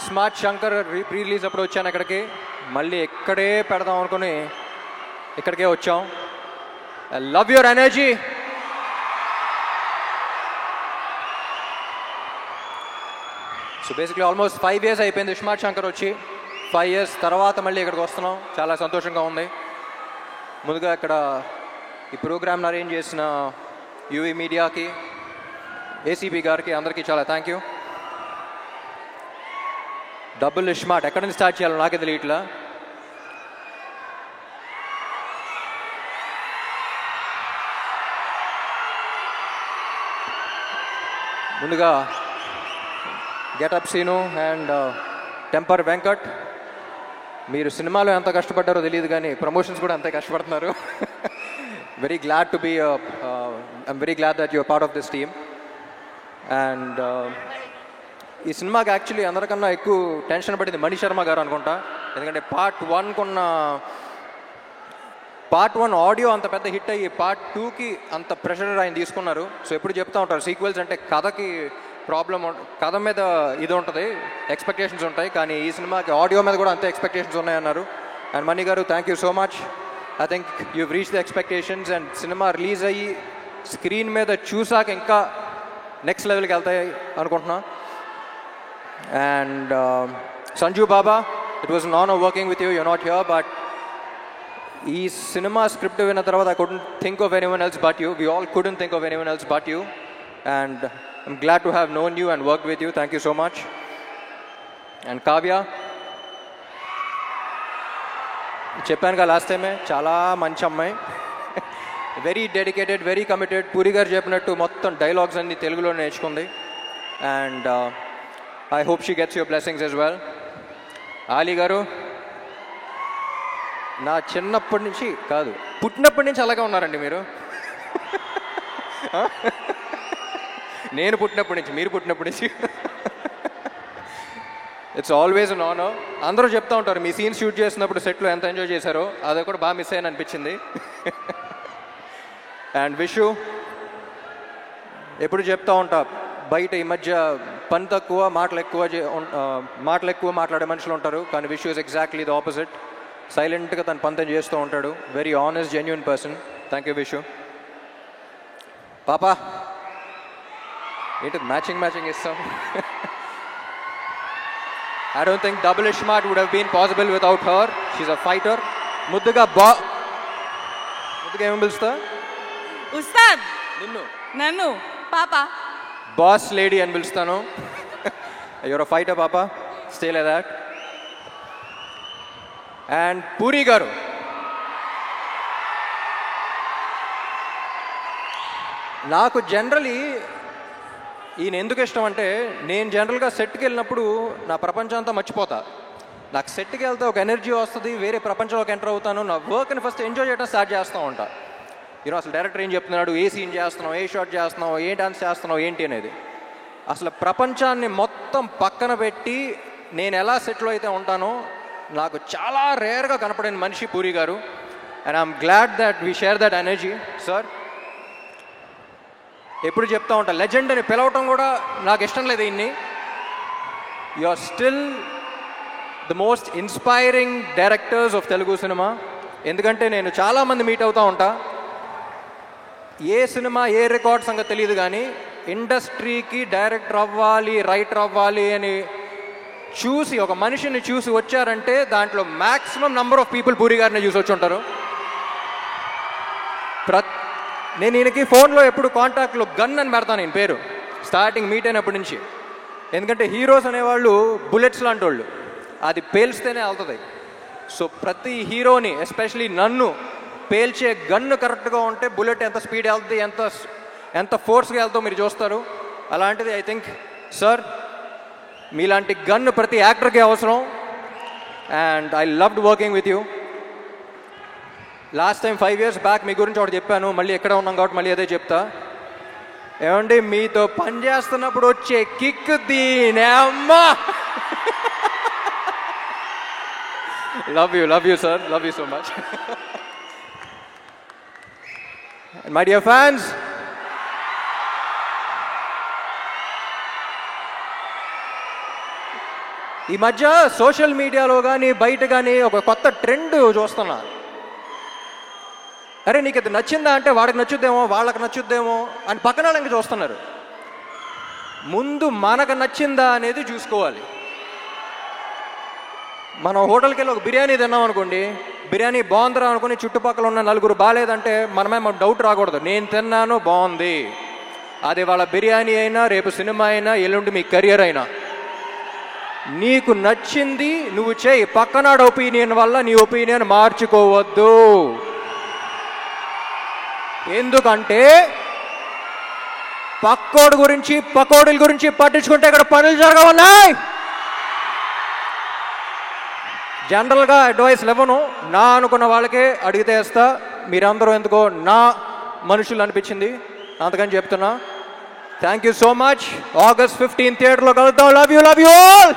Smart Shankar pre release అప్పుడు వచ్చాను ఇక్కడికి, మళ్ళీ ఇక్కడే పెడదాం అనుకుని ఇక్కడికే వచ్చాం. I love your energy. So basically almost 5 years అయిపోయింది స్మార్ట్ శంకర్ వచ్చి. 5 years తర్వాత మళ్ళీ ఇక్కడికి వస్తున్నాం, చాలా సంతోషంగా ఉంది. ముందుగా ఇక్కడ ఈ ప్రోగ్రామ్ని అరేంజ్ చేసిన యూవీ మీడియాకి, ఏసీబీ గారికి, అందరికీ చాలా థ్యాంక్ యూ. డబుల్ స్మార్ట్ ఎక్కడి నుంచి స్టార్ట్ చేయాలో నాకే తెలియట్లా. ముందుగా getup Seenu and temper Venkat, మీరు సినిమాలో ఎంత కష్టపడ్డారో తెలియదు కానీ ప్రమోషన్స్ కూడా అంతే కష్టపడుతున్నారు. Very glad to be I'm very glad that your part of this team. And ఈ సినిమాకి యాక్చువల్లీ అందరికన్నా ఎక్కువ టెన్షన్ పడింది మణి శర్మ గారు అనుకుంటా. ఎందుకంటే పార్ట్ 1 ఆడియో అంత పెద్ద హిట్ అయ్యి పార్ట్ 2కి అంత ప్రెషర్ ఆయన తీసుకున్నారు. సో ఎప్పుడు చెప్తూ ఉంటారు సీక్వెల్స్ అంటే కథకి ప్రాబ్లం, కథ మీద ఇది ఉంటుంది, ఎక్స్పెక్టేషన్స్ ఉంటాయి, కానీ ఈ సినిమాకి ఆడియో మీద కూడా అంతే ఎక్స్పెక్టేషన్స్ ఉన్నాయన్నారు. అండ్ మణి గారు thank you so much. I think you reach the expectations. And cinema release అయ్యి స్క్రీన్ మీద చూసాక ఇంకా నెక్స్ట్ లెవెల్కి వెళ్తాయి అనుకుంటున్నా. And Sanju Baba, it was an honor working with you. You're not here, but ఈ సినిమా స్క్రిప్ట్ విన్న తర్వాత I couldn't think of anyone else but you. We all couldn't think of anyone else but you. And I'm glad to have known you and worked with you. Thank you so much. And Kavya, చెప్పాను కదా last టైమే, చాలా మంచి అమ్మాయి, very dedicated, very committed. Puri గారు చెప్పినట్టు మొత్తం dialogues అన్ని తెలుగులో నేర్చుకుంది. And I hope she gets your blessings as well. Ali garu, నా చిన్నప్పటి నుంచి కాదు, పుట్టినప్పటి నుంచి అలాగే ఉన్నారండి మీరు. నేను పుట్టినప్పటి నుంచి, మీరు పుట్టినప్పటి నుంచి. It's always an honour. అందరూ చెప్తూ ఉంటారు మీ సీన్ షూట్ చేసినప్పుడు సెట్లో ఎంత ఎంజాయ్ చేశారో, అది కూడా బాగా మిస్ అయ్యాను అనిపించింది. అండ్ విషు, ఎప్పుడు చెప్తూ ఉంటా బయట ఈ మధ్య పని తక్కువ మాటలు ఎక్కువ మాట్లాడే మనుషులు ఉంటారు, కానీ Vishu is exactly the opposite. సైలెంట్గా తన పని చేస్తూ ఉంటాడు. Very honest, genuine person. Thank you Vishu. పాపా ఏంటి మ్యాచింగ్ ఇస్తాం. I don't think double smart would have been possible without her. She's a fighter. ముద్దుగా ఏమని పిలుస్తా? ఉస్తాద్. నన్ను పాపా. బాస్ లేడీ అని పిలుస్తాను. యువర్ అ ఫైటర్ పాపా, stay like that. And puri గారు, నాకు జనరలీ ఈయన ఎందుకు ఇష్టం అంటే, నేను జనరల్గా సెట్కి వెళ్ళినప్పుడు నా ప్రపంచం అంతా మర్చిపోతా. నాకు సెట్కి వెళ్తే ఒక ఎనర్జీ వస్తుంది, వేరే ప్రపంచంలోకి ఎంటర్ అవుతాను. నా వర్క్ని ఫస్ట్ ఎంజాయ్ చేయడం స్టార్ట్ చేస్తూ ఉంటా. యూనో అసలు డైరెక్టర్ ఏం చెప్తున్నాడు, ఏ సీన్ చేస్తున్నావు, ఏ షాట్ చేస్తున్నావు, ఏ డాన్స్ చేస్తున్నావు ఏంటి అనేది. అసలు ప్రపంచాన్ని మొత్తం పక్కన పెట్టి నేను ఎలా సెట్లో అయితే ఉంటానో నాకు చాలా రేర్గా కనపడిన మనిషి పూరి గారు. And I'm glad that we share that energy. Sir ఎప్పుడు చెప్తా ఉంటా, లెజెండ్ అని పిలవటం కూడా నాకు ఇష్టం లేదు ఇన్ని. You are still the most inspiring directors of Telugu cinema. ఎందుకంటే నేను చాలామంది మీట్ అవుతూ ఉంటా, ఏ సినిమా ఏ రికార్డ్ సంగతి తెలియదు, కానీ ఇండస్ట్రీకి డైరెక్టర్ అవ్వాలి, రైటర్ అవ్వాలి అని చూసి ఒక మనిషిని చూసి వచ్చారంటే దాంట్లో maximum number of people puri గారిని చూసి వచ్చి ఉంటారు. నేను ఈయనకి ఫోన్లో ఎప్పుడు కాంటాక్ట్లో గన్ అని పెడతాను నేను పేరు, స్టార్టింగ్ మీట్ అయినప్పటి నుంచి. ఎందుకంటే హీరోస్ అనేవాళ్ళు బుల్లెట్స్ లాంటి వాళ్ళు, అది పేల్స్తేనే వెళ్తుంది. సో ప్రతి హీరోని, ఎస్పెషలీ నన్ను పేల్చే గన్ను కరెక్ట్గా ఉంటే బుల్లెట్ ఎంత స్పీడ్ వెళ్తుంది, ఎంత ఫోర్స్గా వెళ్తుందో మీరు చూస్తారు. అలాంటిది ఐ థింక్ సార్ మీలాంటి గన్ను ప్రతి యాక్టర్కి అవసరం. And I loved working with you. Last time 5 years back మీ గురించి ఒకటి చెప్పాను, మళ్ళీ ఎక్కడ ఉన్నాం కాబట్టి మళ్ళీ అదే చెప్తా. ఏమండి మీతో పని చేస్తున్నప్పుడు వచ్చే కిక్ దీనే అమ్మా. Love you sir, love you so much. My dear fans, ఈ మధ్య సోషల్ మీడియాలో కానీ బయట కానీ ఒక కొత్త ట్రెండ్ చూస్తున్నా. అరే నీకు ఇది నచ్చిందా అంటే వాడికి నచ్చుద్దేమో, వాళ్ళకి నచ్చుద్దేమో అని పక్కన వాళ్ళకి చూస్తున్నారు. ముందు మనకు నచ్చిందా అనేది చూసుకోవాలి. మనం హోటల్కి వెళ్ళి ఒక బిర్యానీ తిన్నాం అనుకోండి, బిర్యానీ బాగుందిరా అనుకుని చుట్టుపక్కల ఉన్న నలుగురు బాగాలేదంటే మనమే డౌట్ రాకూడదు. నేను తిన్నాను బాగుంది, అది వాళ్ళ బిర్యానీ అయినా, రేపు సినిమా అయినా, ఎల్లుండి మీ కెరియర్ అయినా, నీకు నచ్చింది నువ్వు చేయి. పక్కనాడు ఒపీనియన్ వల్ల నీ ఒపీనియన్ మార్చుకోవద్దు. ఎందుకంటే పక్కోడి గురించి పకోడీల గురించి పట్టించుకుంటే ఇక్కడ పనులు జరగవున్నాయి. జనరల్గా అడ్వైస్ ఇవ్వను, నా అనుకున్న వాళ్ళకే అడిగితే వేస్తా. మీరందరూ ఎందుకో నా మనుషులు అనిపించింది, అందుకని చెప్తున్నా. Thank you so much. August 15 థియేటర్లో కలుద్దాం. Love you all.